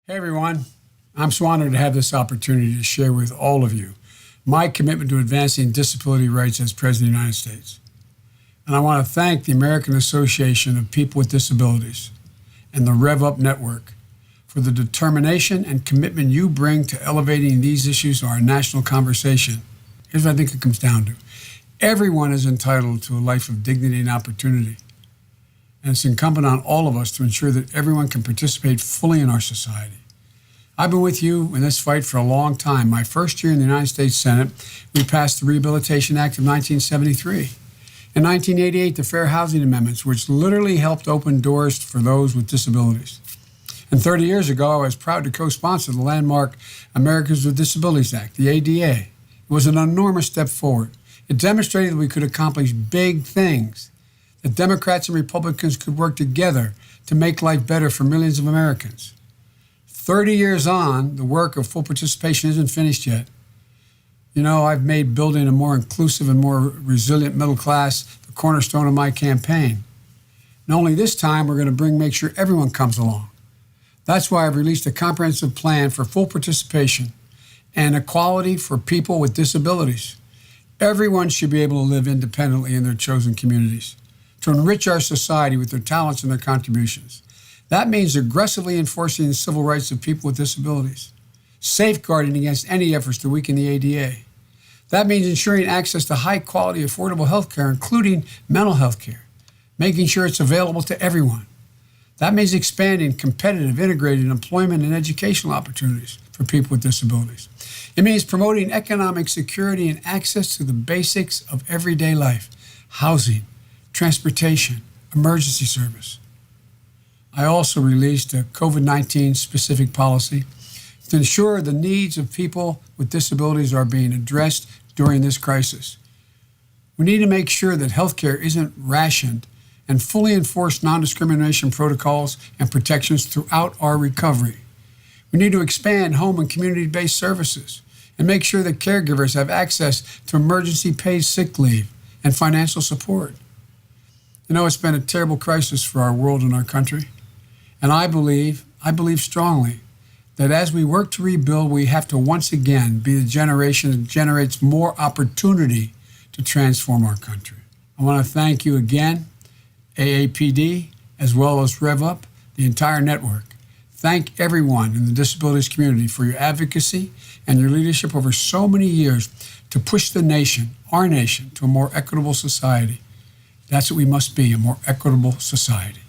Hey everyone, I'm so honored to have this opportunity to share with all of you my commitment to advancing disability rights as President of the United States. And I want to thank the American Association of People with Disabilities and the Rev Up Network for the determination and commitment you bring to elevating these issues to our national conversation. Here's what I think it comes down to. Everyone is entitled to a life of dignity and opportunity. And it's incumbent on all of us to ensure that everyone can participate fully in our society. I've been with you in this fight for a long time. My first year in the United States Senate, we passed the Rehabilitation Act of 1973. In 1988, the Fair Housing Amendments, which literally helped open doors for those with disabilities. And 30 years ago, I was proud to co-sponsor the landmark Americans with Disabilities Act, the ADA. It was an enormous step forward. It demonstrated that we could accomplish big things, that Democrats and Republicans could work together to make life better for millions of Americans. 30 years on, the work of full participation isn't finished yet. You know, I've made building a more inclusive and more resilient middle class the cornerstone of my campaign. And only this time we're going to make sure everyone comes along. That's why I've released a comprehensive plan for full participation and equality for people with disabilities. Everyone should be able to live independently in their chosen communities, to enrich our society with their talents and their contributions. That means aggressively enforcing the civil rights of people with disabilities, safeguarding against any efforts to weaken the ADA. That means ensuring access to high-quality, affordable health care, including mental health care, making sure it's available to everyone. That means expanding competitive, integrated employment and educational opportunities for people with disabilities. It means promoting economic security and access to the basics of everyday life: housing, transportation, emergency service. I also released a COVID-19 specific policy to ensure the needs of people with disabilities are being addressed during this crisis. We need to make sure that healthcare isn't rationed and fully enforce non-discrimination protocols and protections throughout our recovery. We need to expand home and community-based services and make sure that caregivers have access to emergency paid sick leave and financial support. You know, it's been a terrible crisis for our world and our country. And I believe strongly that as we work to rebuild, we have to once again be the generation that generates more opportunity to transform our country. I want to thank you again, AAPD, as well as Rev Up, the entire network. Thank everyone in the disabilities community for your advocacy and your leadership over so many years to push the nation, our nation, to a more equitable society. That's what we must be, a more equitable society.